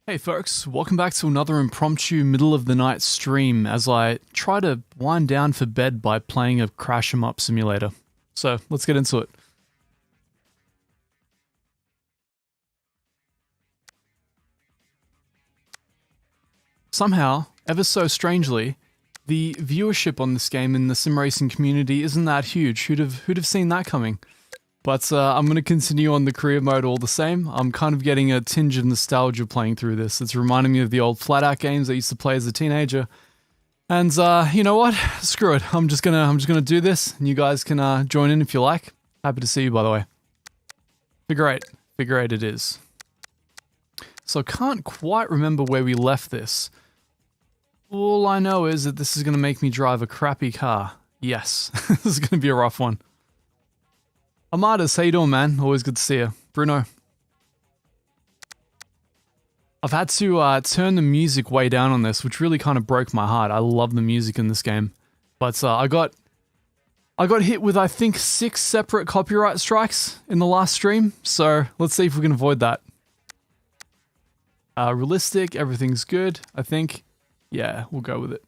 Hey folks, welcome back to another impromptu middle of the night stream as I try to wind down for bed by playing a crash 'em up simulator. So let's get into it. Somehow, ever so strangely, the viewership on this game in the sim racing community isn't that huge. Who'd have seen that coming? But I'm going to continue on the career mode all the same. I'm kind of getting a tinge of nostalgia playing through this. It's reminding me of the old flat-out games I used to play as a teenager. And you know what? Screw it. I'm just gonna do this, and you guys can join in if you like. Happy to see you, by the way. Figure eight it is. So I can't quite remember where we left this. All I know is that this is gonna make me drive a crappy car. Yes, this is gonna be a rough one. Amadas, how you doing, man? Always good to see you. Bruno. I've had to turn the music way down on this, which really kind of broke my heart. I love the music in this game. But I got hit with, I think, 6 separate copyright strikes in the last stream, so let's see if we can avoid that. Realistic, everything's good, I think. Yeah, we'll go with it.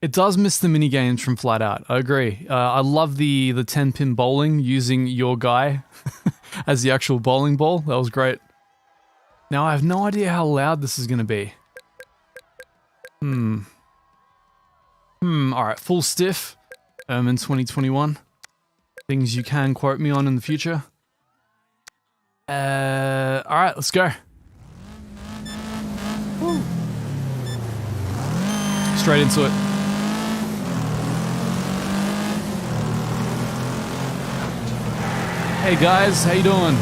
It does miss the mini games from Flat Out. I agree. I love the 10-pin bowling using your guy as the actual bowling ball. That was great. Now I have no idea how loud this is going to be. Alright, full stiff. Ermin 2021. Things you can quote me on in the future. Alright, let's go. Woo. Straight into it. Hey guys, how you doing?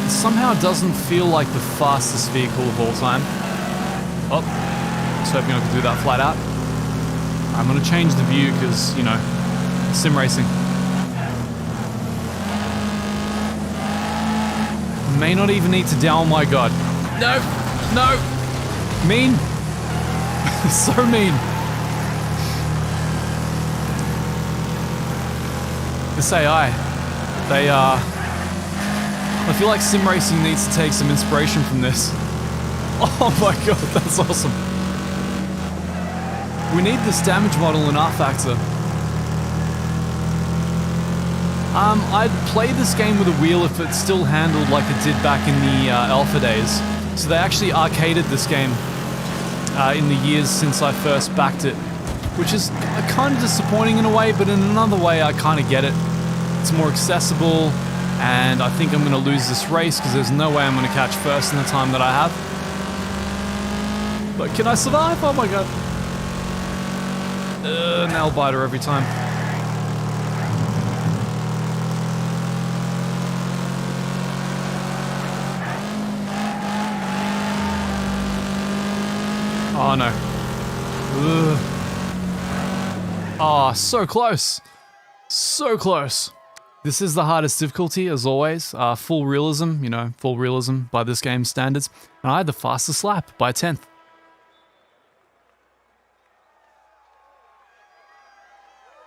It somehow doesn't feel like the fastest vehicle of all time. Oh, just hoping I could do that flat out. I'm gonna change the view because, you know, sim racing. May not even need to down, my god. No! No! Mean! So mean! This AI, they I feel like sim racing needs to take some inspiration from this. Oh my god, that's awesome. We need this damage model in R Factor. I'd play this game with a wheel if it still handled like it did back in the alpha days. So they actually arcaded this game in the years since I first backed it, which is kind of disappointing in a way, but in another way I kind of get it. It's more accessible, and I think I'm going to lose this race because there's no way I'm going to catch first in the time that I have. But can I survive? Oh my god. Nail biter every time. Oh no. Ugh. Oh, so close. So close. This is the hardest difficulty, as always. Full realism, you know, full realism by this game's standards. And I had the fastest lap by 10th.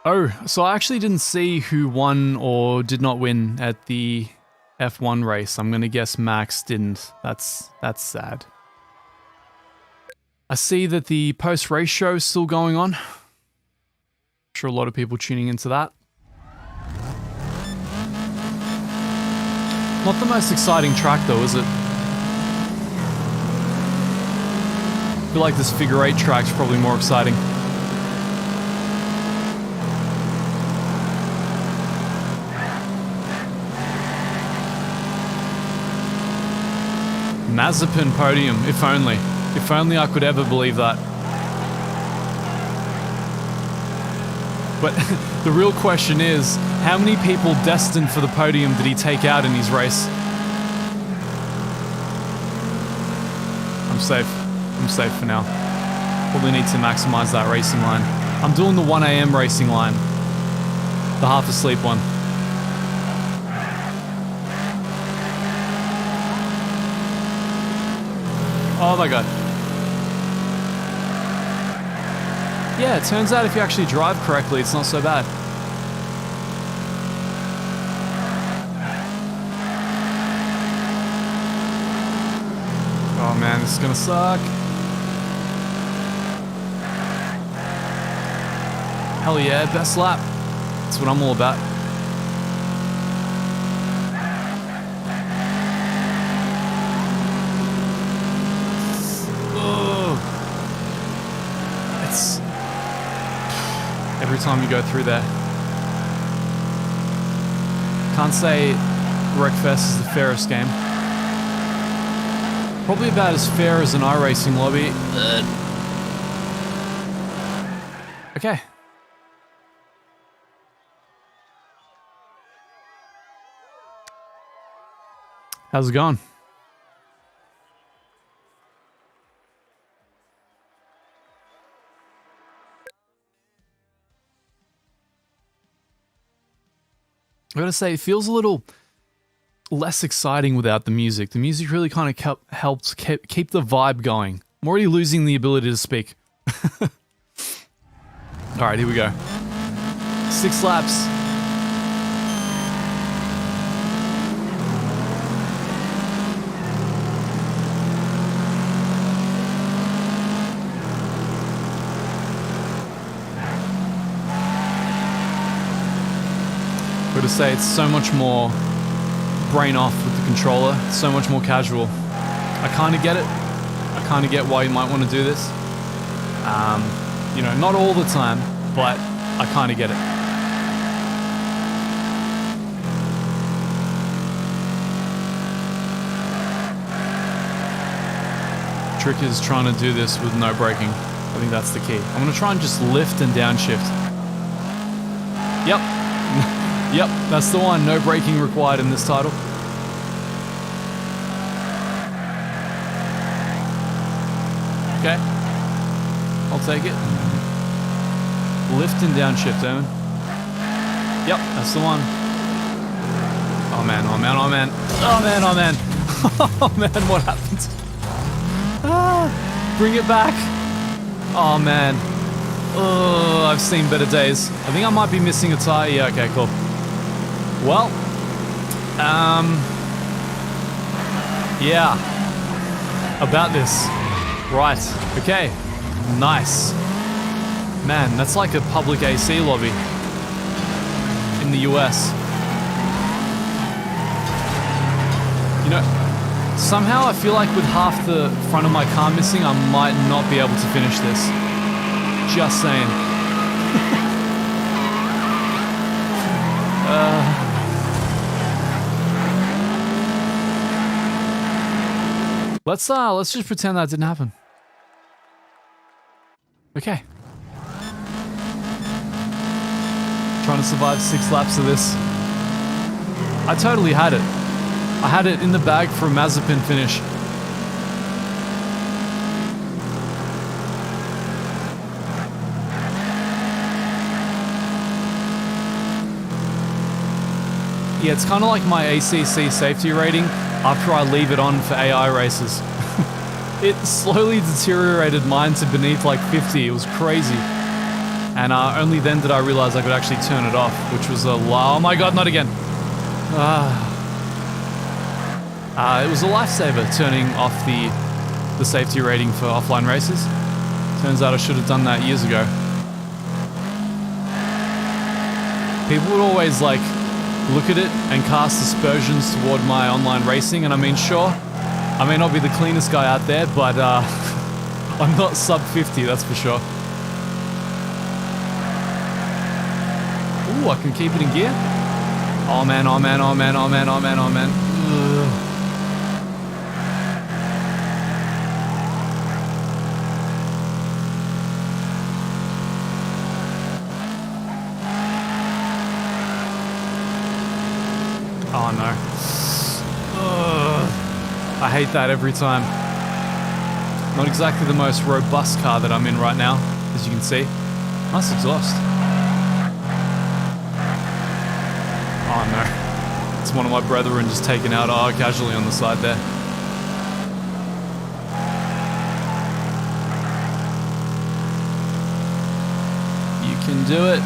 Oh, so I actually didn't see who won or did not win at the F1 race. I'm gonna guess Max didn't. That's sad. I see that the post-race show is still going on. I'm sure a lot of people tuning into that. Not the most exciting track though, is it? I feel like this figure 8 track's probably more exciting. Mazepin podium, if only. If only I could ever believe that. But the real question is, how many people destined for the podium did he take out in his race? I'm safe. I'm safe for now. Probably need to maximize that racing line. I'm doing the 1 AM racing line. The half asleep one. Oh my god. Yeah, it turns out if you actually drive correctly, it's not so bad. Oh man, this is gonna suck. Hell yeah, best lap. That's what I'm all about. Oh. It's... every time you go through there. Can't say WRECKFEST is the fairest game. Probably about as fair as an iRacing lobby. Okay. How's it going? I gotta say, it feels a little less exciting without the music. The music really kind of helps keep the vibe going. I'm already losing the ability to speak. Alright, here we go. 6 laps. Got to say, it's so much more brain off with the controller, so much more casual. I kind of get it. I kind of get why you might want to do this. You know, not all the time, but I kind of get it. Trick is trying to do this with no braking. I think that's the key. I'm going to try and just lift and downshift. Yep. Yep, that's the one. No braking required in this title. Okay. I'll take it. Lift and downshift, Eamon. Yep, that's the one. Oh man, oh man, oh man. Oh man, oh man. Oh man, what happened? Ah, bring it back. Oh man. Oh, I've seen better days. I think I might be missing a tire. Yeah, okay, cool. Well, yeah, about this. Right, okay, nice. Man, that's like a public AC lobby in the US. You know, somehow I feel like with half the front of my car missing, I might not be able to finish this. Just saying. Let's just pretend that didn't happen. Okay. Trying to survive 6 laps of this. I totally had it. I had it in the bag for a Mazepin finish. Yeah, it's kind of like my ACC safety rating after I leave it on for AI races. It slowly deteriorated mine to beneath like 50. It was crazy. And only then did I realize I could actually turn it off, which was a oh my god, not again. It was a lifesaver turning off the safety rating for offline races. Turns out I should have done that years ago. People would always like look at it and cast aspersions toward my online racing, and I mean, sure, I may not be the cleanest guy out there, but I'm not sub 50, that's for sure. Ooh, I can keep it in gear. Oh man, oh man, oh man, oh man, oh man, oh man. Ugh. Oh no. Ugh. I hate that every time. Not exactly the most robust car that I'm in right now, as you can see. Nice exhaust. Oh no. It's one of my brethren just taken out casually on the side there. can do it.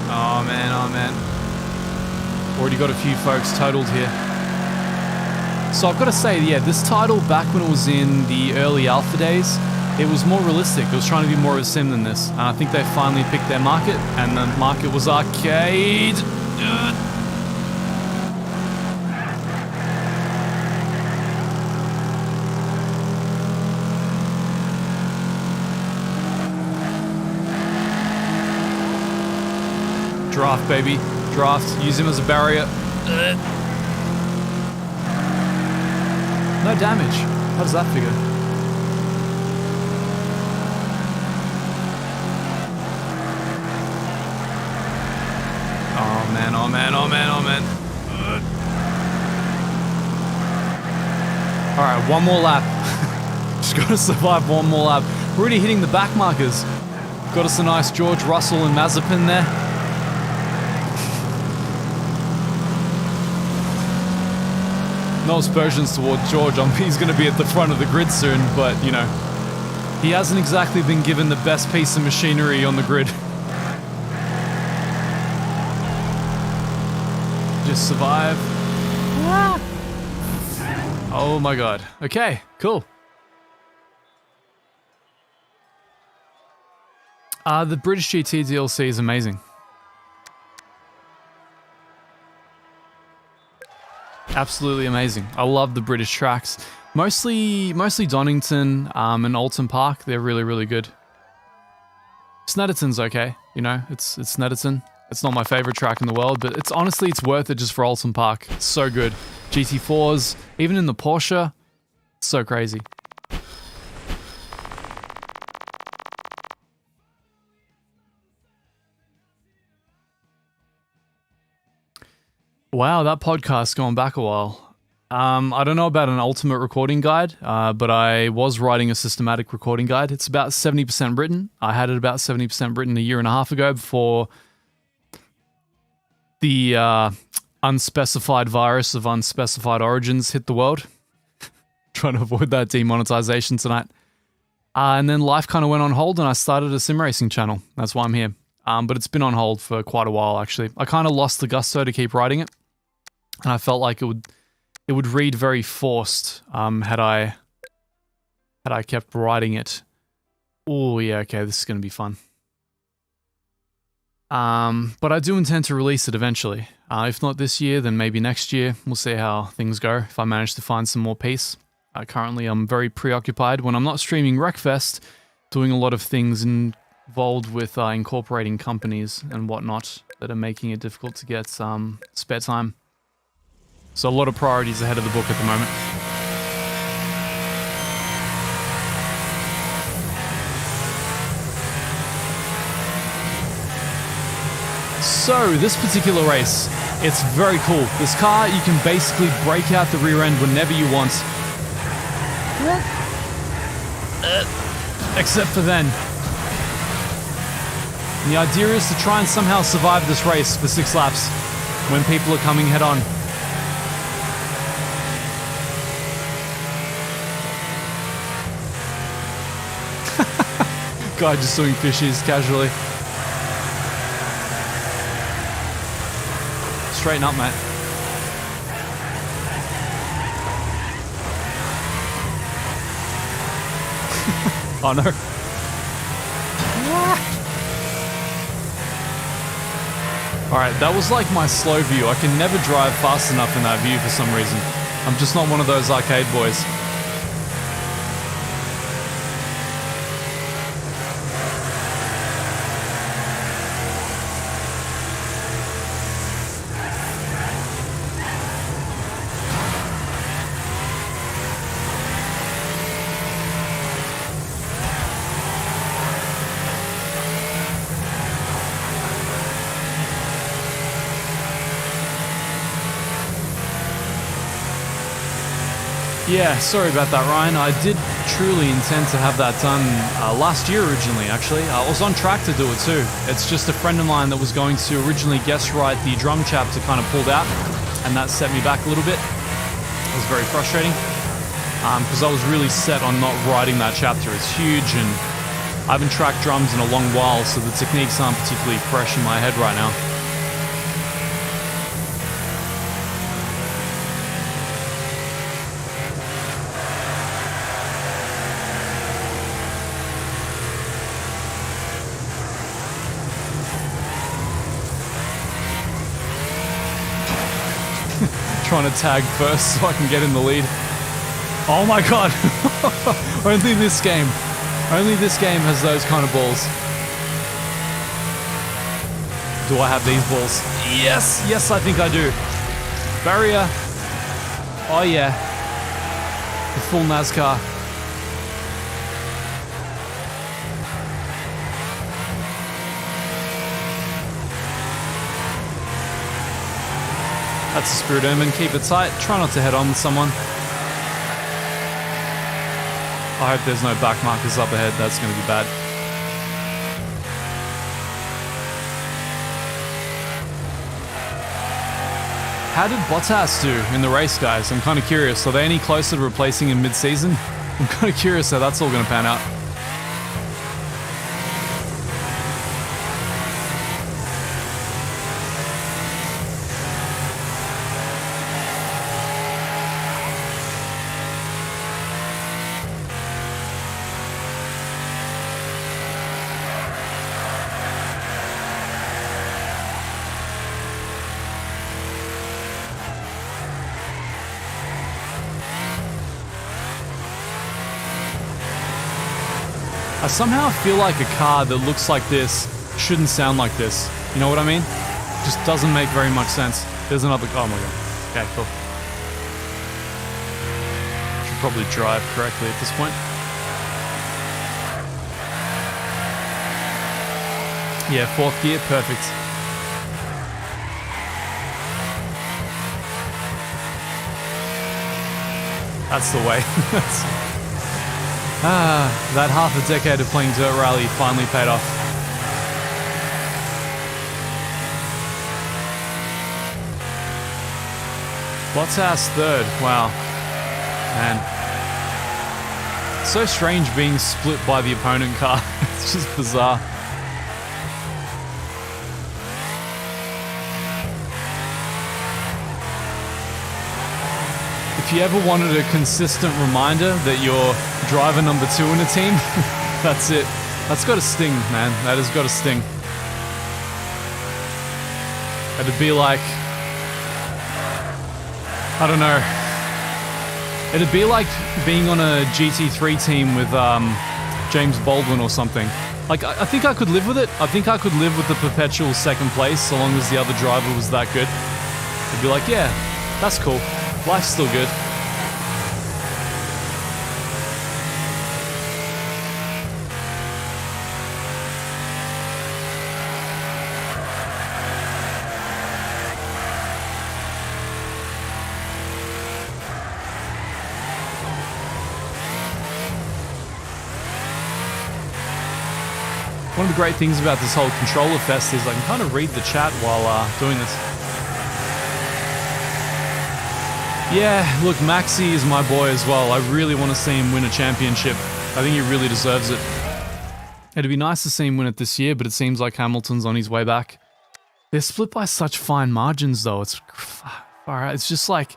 Oh man, oh man. Already got a few folks totaled here. So I've got to say, yeah, this title back when it was in the early alpha days, it was more realistic. It was trying to be more of a sim than this. And I think they finally picked their market, and the market was arcade. Draft, baby. Draft. Use him as a barrier. No damage. How does that figure? Oh man, oh man, oh man, oh man. Alright, one more lap. Just gotta survive one more lap. We're already hitting the back markers. Got us a nice George Russell and Mazepin there. No aspersions toward George. He's going to be at the front of the grid soon, but, you know, he hasn't exactly been given the best piece of machinery on the grid. Just survive. Oh my god. Okay, cool. The British GT DLC is amazing. Absolutely amazing. I love the British tracks. Mostly Donington and Alton Park. They're really, really good. Snetterton's okay. You know, it's Snetterton. It's not my favorite track in the world, but it's honestly, it's worth it just for Alton Park. It's so good. GT4s, even in the Porsche, it's so crazy. Wow, that podcast's gone back a while. I don't know about an ultimate recording guide, but I was writing a systematic recording guide. It's about 70% written. I had it about 70% written a year and a half ago before the unspecified virus of unspecified origins hit the world. Trying to avoid that demonetization tonight. And then life kind of went on hold and I started a sim racing channel. That's why I'm here. But it's been on hold for quite a while, actually. I kind of lost the gusto to keep writing it. And I felt like it would read very forced had I kept writing it. Oh yeah, okay, this is gonna be fun. But I do intend to release it eventually. If not this year, then maybe next year. We'll see how things go. If I manage to find some more peace. Currently, I'm very preoccupied when I'm not streaming WRECKFEST, doing a lot of things involved with incorporating companies and whatnot that are making it difficult to get spare time. So a lot of priorities ahead of the book at the moment. So this particular race, it's very cool. This car, you can basically break out the rear end whenever you want. Except for then. And the idea is to try and somehow survive this race for 6 laps when people are coming head on. Guy just doing fishies casually. Straighten up, mate. Oh no. Alright, that was like my slow view. I can never drive fast enough in that view for some reason. I'm just not one of those arcade boys. Yeah, sorry about that, Ryan. I did truly intend to have that done last year originally, actually. I was on track to do it too. It's just a friend of mine that was going to originally guest write the drum chapter kind of pulled out, and that set me back a little bit. It was very frustrating. because I was really set on not writing that chapter. It's huge, and I haven't tracked drums in a long while, so the techniques aren't particularly fresh in my head right now. Trying to tag first so I can get in the lead. Oh my god! Only this game has those kind of balls. Do I have these balls? Yes! Yes, I think I do. Barrier. Oh yeah. The full NASCAR. That's a Spirit Omen. Keep it tight. Try not to head on with someone. I hope there's no back markers up ahead. That's going to be bad. How did Bottas do in the race, guys? I'm kind of curious. Are they any closer to replacing him mid-season? I'm kind of curious how that's all going to pan out. I somehow feel like a car that looks like this shouldn't sound like this. You know what I mean? Just doesn't make very much sense. There's another... Oh my god. Okay, cool. Should probably drive correctly at this point. Yeah, 4th gear, perfect. That's the way. That half a decade of playing Dirt Rally finally paid off. Bottas 3rd, wow. Man. It's so strange being split by the opponent car. It's just bizarre. If you ever wanted a consistent reminder that you're driver number 2 in a team, that's it. That's got to sting, man. That has got to sting. It'd be like... I don't know. It'd be like being on a GT3 team with James Baldwin or something. Like, I think I could live with it. I think I could live with the perpetual 2nd place so long as the other driver was that good. It'd be like, yeah, that's cool. Life's still good. One of the great things about this whole controller fest is I can kind of read the chat while doing this. Yeah, look, Maxi is my boy as well. I really want to see him win a championship. I think he really deserves it. It'd be nice to see him win it this year, but it seems like Hamilton's on his way back. They're split by such fine margins, though. It's far out. It's just like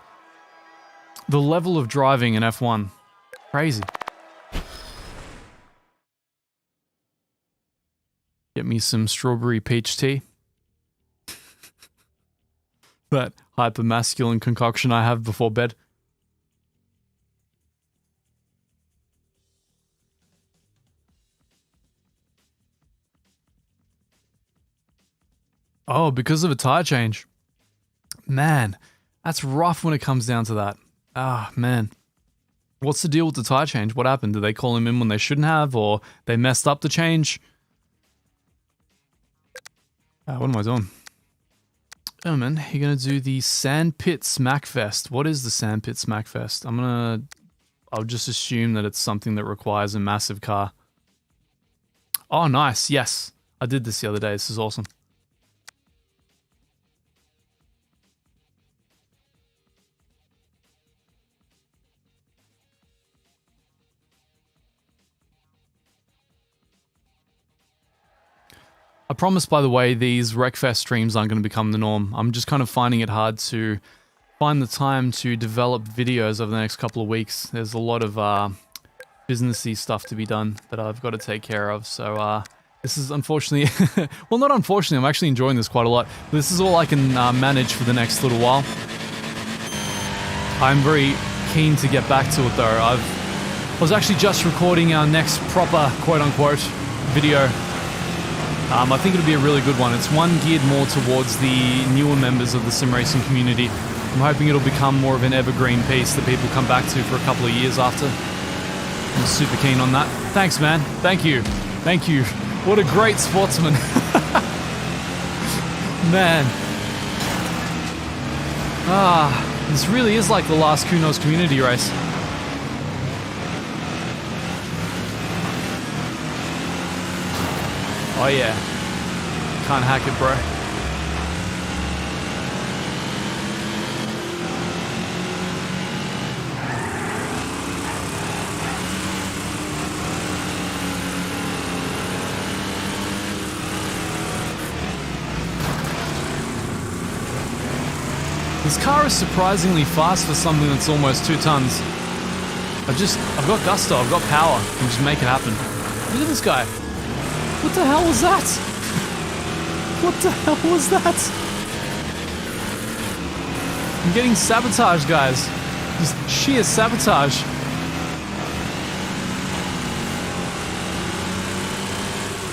the level of driving in F1. Crazy. Get me some strawberry peach tea. That hyper-masculine concoction I have before bed. Oh, because of a tire change. Man, that's rough when it comes down to that. Ah, man. What's the deal with the tire change? What happened? Did they call him in when they shouldn't have, or they messed up the change? What am I doing? Oh man, you're gonna do the Sandpit Smackfest. What is the Sandpit Smackfest? I'll just assume that it's something that requires a massive car. Oh, nice. Yes. I did this the other day. This is awesome. I promise, by the way, these WRECKFEST streams aren't going to become the norm. I'm just kind of finding it hard to find the time to develop videos over the next couple of weeks. There's a lot of businessy stuff to be done that I've got to take care of. So this is unfortunately, well, not unfortunately, I'm actually enjoying this quite a lot. This is all I can manage for the next little while. I'm very keen to get back to it though. I was actually just recording our next proper quote-unquote video. I think it'll be a really good one. It's one geared more towards the newer members of the sim racing community. I'm hoping it'll become more of an evergreen piece that people come back to for a couple of years after. I'm super keen on that. Thanks, man. Thank you. Thank you. What a great sportsman. Man. This really is like the last Kunos community race. Oh yeah. Can't hack it, bro. This car is surprisingly fast for something that's almost 2 tons. I've got gusto, I've got power, I can just make it happen. Look at this guy. What the hell was that? What the hell was that? I'm getting sabotaged, guys. Just sheer sabotage.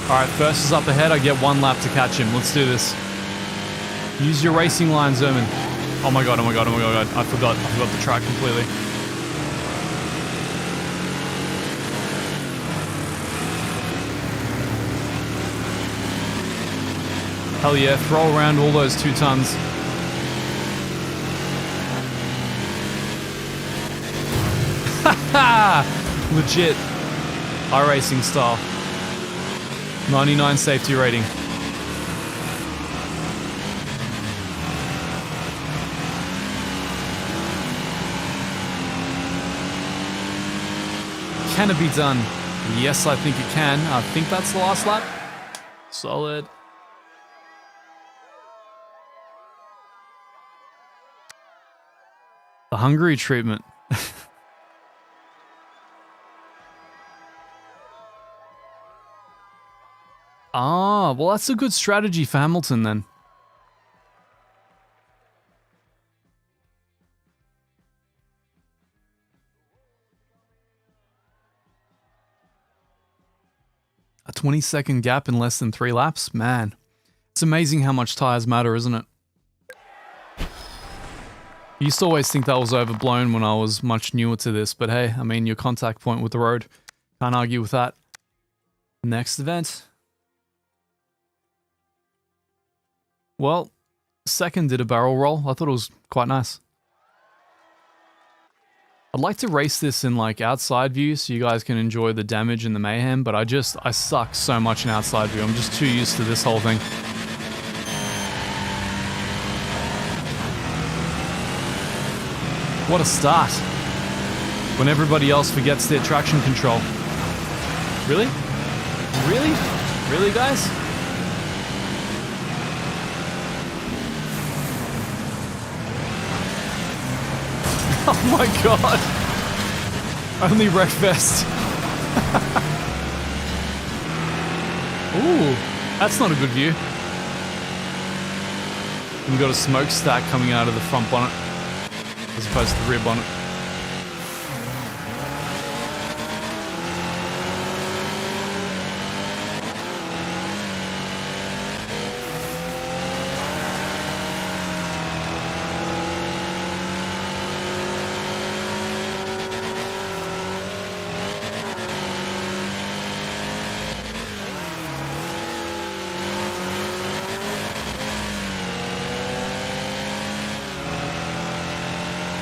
Alright, first is up ahead, I get 1 lap to catch him. Let's do this. Use your racing line, Zerman. Oh my god, oh my god, oh my god, I forgot the track completely. Hell yeah, throw around all those 2 tons. Haha! Legit. iRacing style. 99 safety rating. Can it be done? Yes, I think it can. I think that's the last lap. Solid. The Hungary treatment. Well, that's a good strategy for Hamilton then. A 20-second gap in less than 3 laps? Man, it's amazing how much tires matter, isn't it? I used to always think that was overblown when I was much newer to this, but hey, I mean, your contact point with the road. Can't argue with that. Next event. Well, second did a barrel roll. I thought it was quite nice. I'd like to race this in like outside view so you guys can enjoy the damage and the mayhem, but I suck so much in outside view. I'm just too used to this whole thing. What a start. When everybody else forgets their traction control. Really? Really? Really, guys? Oh my god! Only WRECKFEST. Ooh, that's not a good view. We've got a smokestack coming out of the front bonnet, as opposed to the rear bonnet.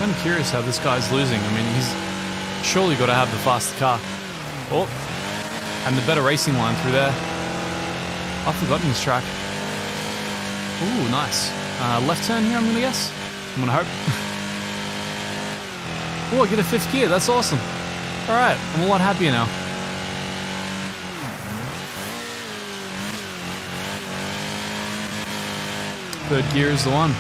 I'm curious how this guy's losing. I mean, he's surely got to have the faster car. Oh, and the better racing line through there. I've forgotten this track. Ooh, nice. Left turn here, I'm going to guess. I'm going to hope. Oh, I get a 5th gear. That's awesome. All right, I'm a lot happier now. Third gear is the one.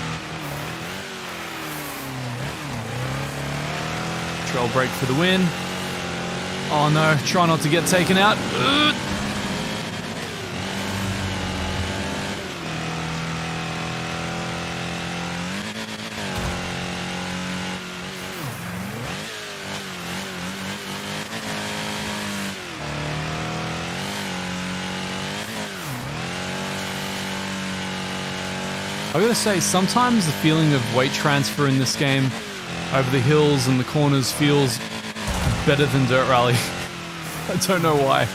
Trail brake for the win. Oh no, try not to get taken out. Ugh. I gotta say, sometimes the feeling of weight transfer in this game over the hills and the corners feels better than Dirt Rally. I don't know why.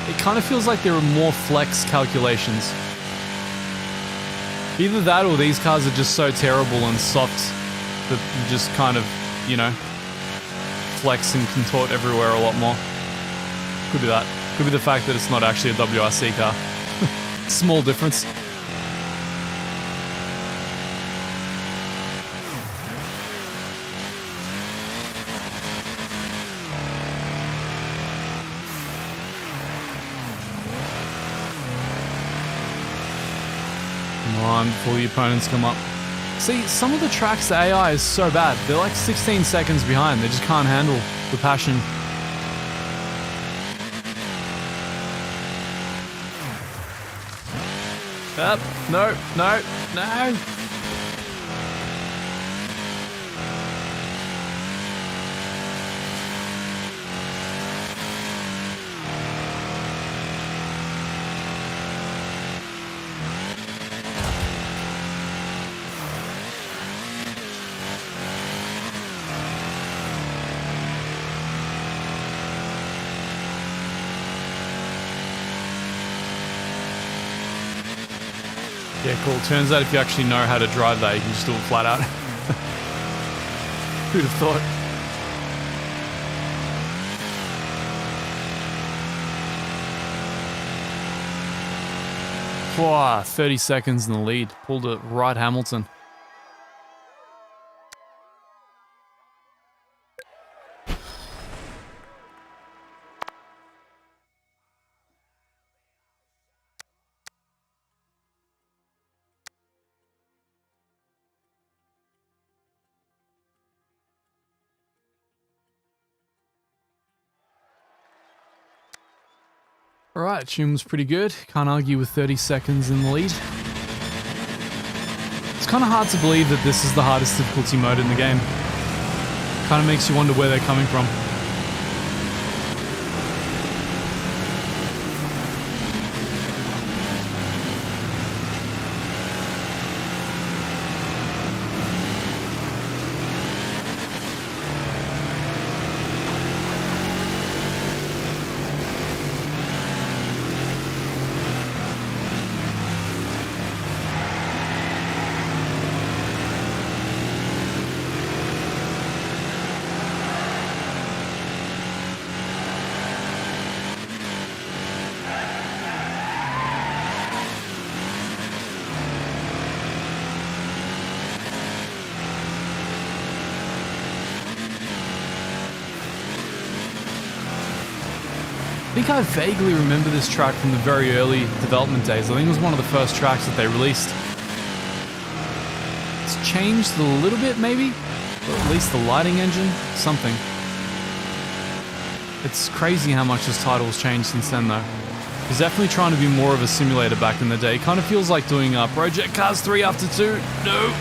It kind of feels like there are more flex calculations. Either that or these cars are just so terrible and soft that you just kind of, you know, flex and contort everywhere a lot more. Could be that. Could be the fact that it's not actually a WRC car. Small difference. Come on, before the opponents come up. See, some of the tracks, the AI is so bad. They're like 16 seconds behind. They just can't handle the passion. Up. No, no, no. Yeah, cool. Turns out if you actually know how to drive that, you can just do it flat out. Who'd have thought? Wow, 30 seconds in the lead. Pulled it right Hamilton. Alright, tune was pretty good. Can't argue with 30 seconds in the lead. It's kind of hard to believe that this is the hardest difficulty mode in the game. Kind of makes you wonder where they're coming from. I think I vaguely remember this track from the very early development days. I think it was one of the first tracks that they released. It's changed a little bit, maybe? Or at least the lighting engine? Something. It's crazy how much this title has changed since then, though. It's definitely trying to be more of a simulator back in the day. It kind of feels like doing Project Cars 3 after 2. No!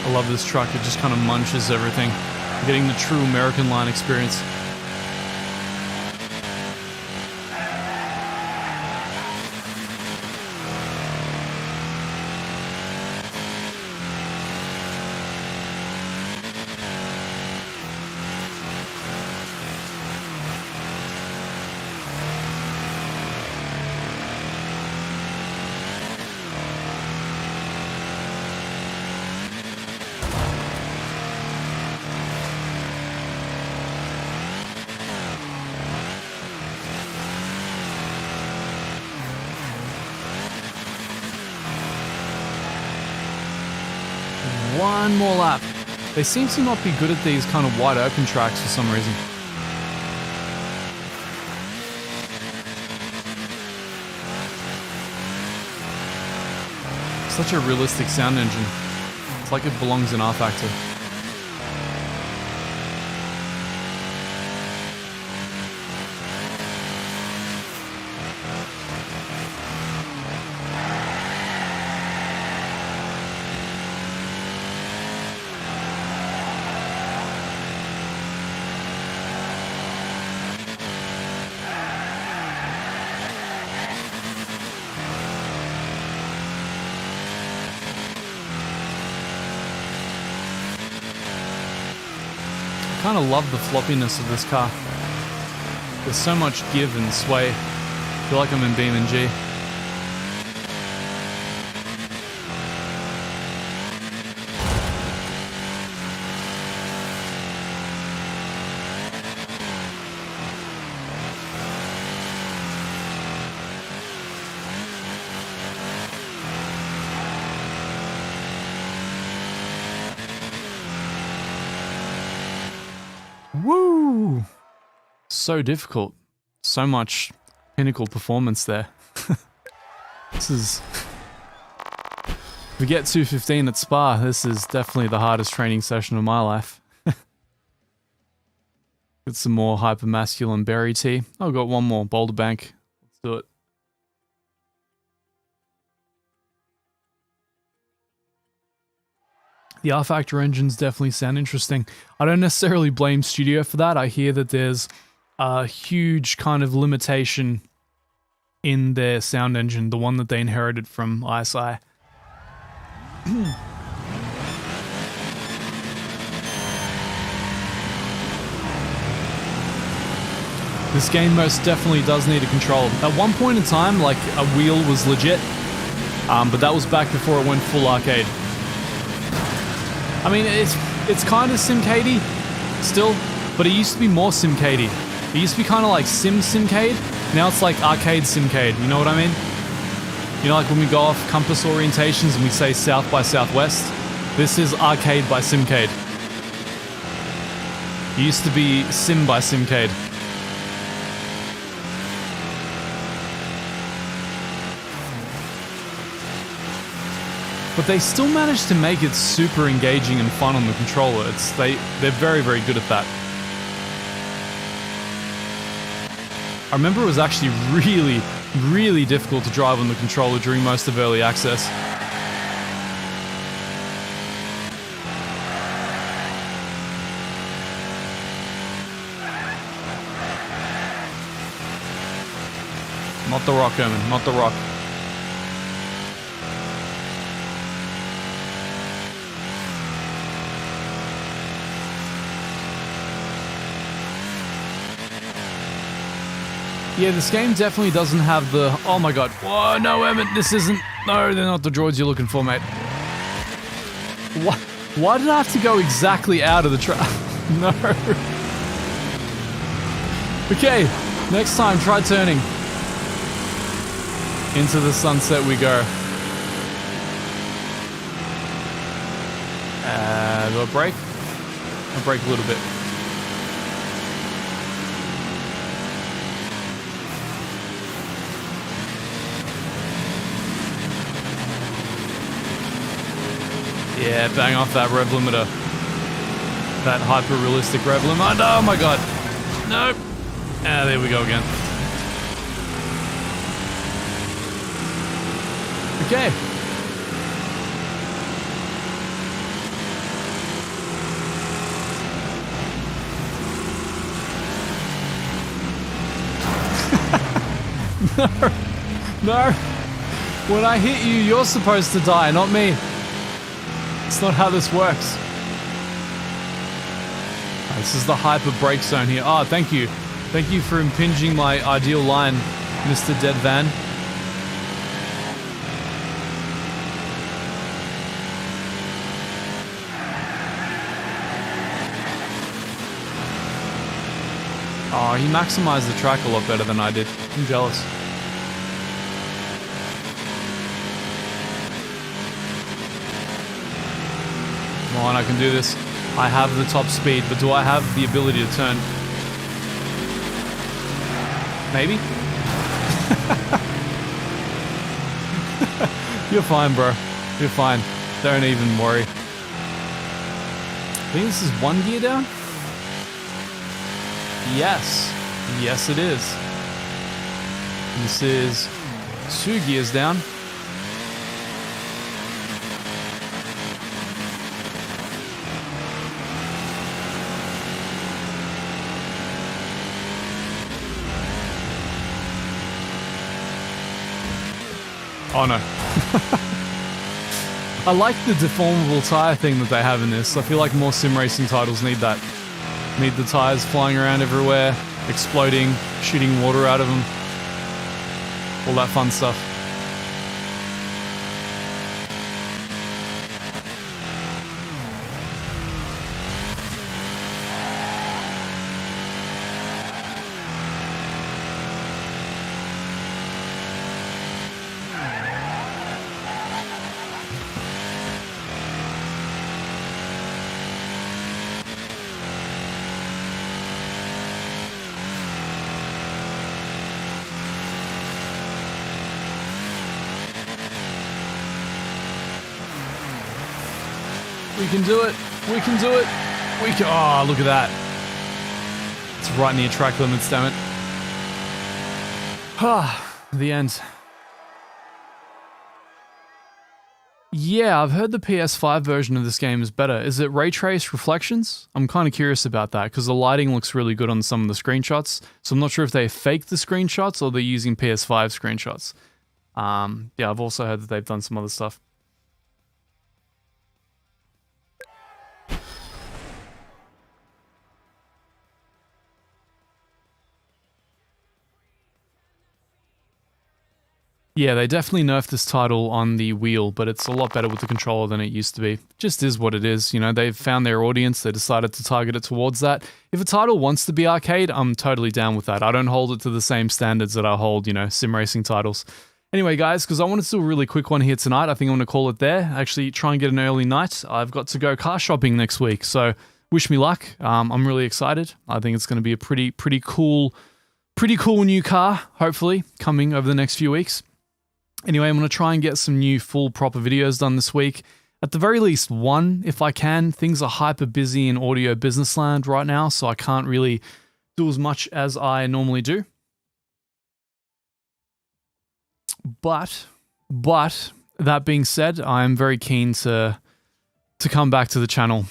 I love this truck, it just kind of munches everything. I'm getting the true American line experience. one more lap. They seem to not be good at these kind of wide open tracks for some reason. Such a realistic sound engine. It's like it belongs in R Factor. I kind of love the floppiness of this car. There's so much give and sway. I feel like I'm in BeamNG. Woo! So difficult. So much pinnacle performance there. This is... We get 215 at Spa. This is definitely the hardest training session of my life. Get some more hypermasculine berry tea. Oh, I've got one more. Boulder Bank. Let's do it. The R Factor engines definitely sound interesting. I don't necessarily blame Studio for that. I hear that there's a huge kind of limitation in their sound engine, the one that they inherited from ISI. This game most definitely does need a control. At one point in time, like, a wheel was legit, but that was back before it went full arcade. I mean, it's kind of Simcadey still, but it used to be more Simcadey. It used to be kind of like Simcade. Now it's like arcade Simcade. You know what I mean? You know, like when we go off compass orientations and we say south by southwest. This is arcade by Simcade. It used to be Sim by Simcade. But they still managed to make it super engaging and fun on the controller. They're very, very good at that. I remember it was actually really, really difficult to drive on the controller during most of early access. Not the rock, Erman, not the rock. Yeah, this game definitely doesn't have the... Oh my god. Whoa, no, Emmett, this isn't... No, they're not the droids you're looking for, mate. Why did I have to go exactly out of the track? No. Okay, next time, try turning. Into the sunset we go. Do I brake? I'll brake a little bit. Yeah, bang off that rev limiter. That hyper-realistic rev limiter. Oh my god. Nope. Ah, there we go again. Okay. No. When I hit you, you're supposed to die, not me. It's not how this works. This is the hyper brake zone here. Oh, thank you. Thank you for impinging my ideal line, Mr. Dead Van. Oh, he maximized the track a lot better than I did. I'm jealous. Come on, I can do this. I have the top speed, but do I have the ability to turn? Maybe? You're fine, bro. You're fine. Don't even worry. I think this is 1 gear down? Yes. Yes, it is. This is 2 gears down. Oh no. I like the deformable tire thing that they have in this. I feel like more sim racing titles need that. Need the tires flying around everywhere, exploding, shooting water out of them. All that fun stuff. We can do it. We can do it. We can. Oh, look at that. It's right near track limits, damn it. Ah, the end. Yeah, I've heard the PS5 version of this game is better. Is it ray trace reflections? I'm kind of curious about that because the lighting looks really good on some of the screenshots. So I'm not sure if they faked the screenshots or they're using PS5 screenshots. Yeah, I've also heard that they've done some other stuff. Yeah, they definitely nerfed this title on the wheel, but it's a lot better with the controller than it used to be. Just is what it is, you know, they've found their audience, they decided to target it towards that. If a title wants to be arcade, I'm totally down with that. I don't hold it to the same standards that I hold, you know, sim racing titles. Anyway, guys, because I wanted to do a really quick one here tonight, I think I'm going to call it there. Actually, try and get an early night. I've got to go car shopping next week, so wish me luck. I'm really excited. I think it's going to be a pretty cool new car, hopefully, coming over the next few weeks. Anyway, I'm going to try and get some new full proper videos done this week. At the very least one, if I can. Things are hyper busy in audio business land right now, so I can't really do as much as I normally do. But that being said, I'm very keen to come back to the channel.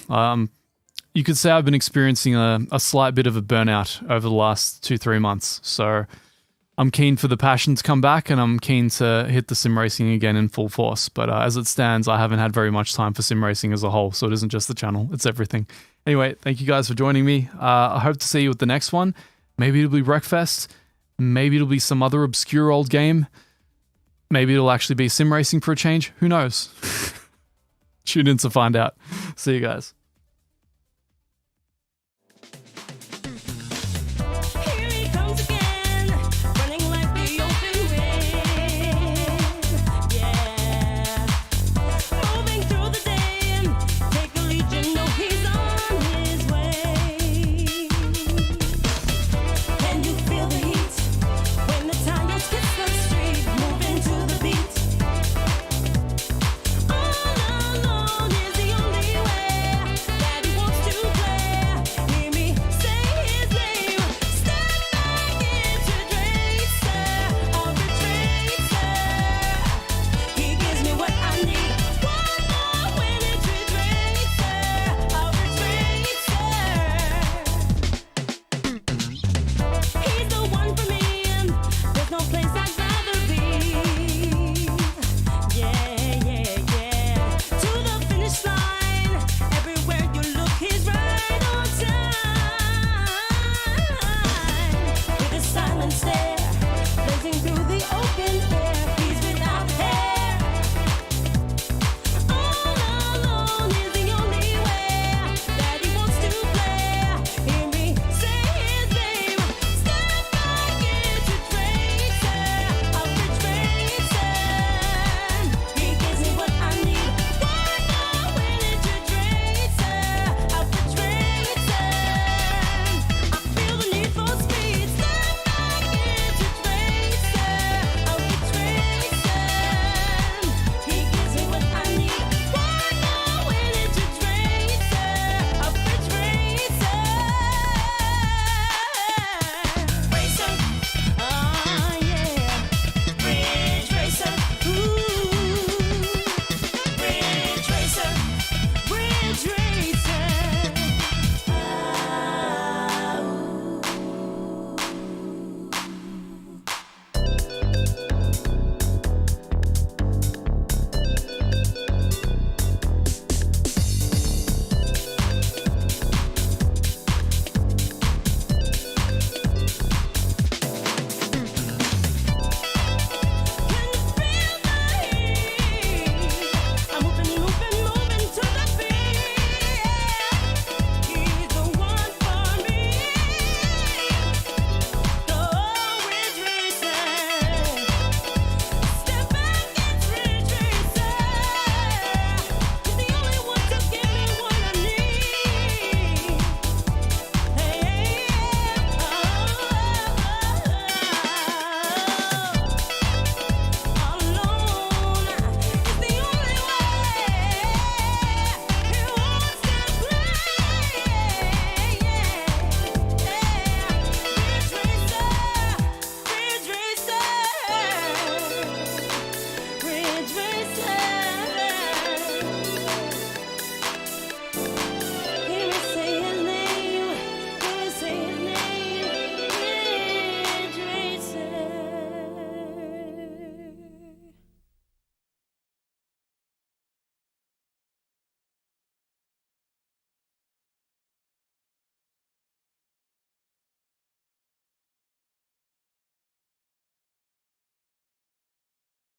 You could say I've been experiencing a slight bit of a burnout over the last 2-3 months, so I'm keen for the passion to come back, and I'm keen to hit the sim racing again in full force. But as it stands, I haven't had very much time for sim racing as a whole, so it isn't just the channel, it's everything. Anyway, thank you guys for joining me. I hope to see you with the next one. Maybe it'll be WRECKFEST. Maybe it'll be some other obscure old game. Maybe it'll actually be sim racing for a change. Who knows? Tune in to find out. See you guys.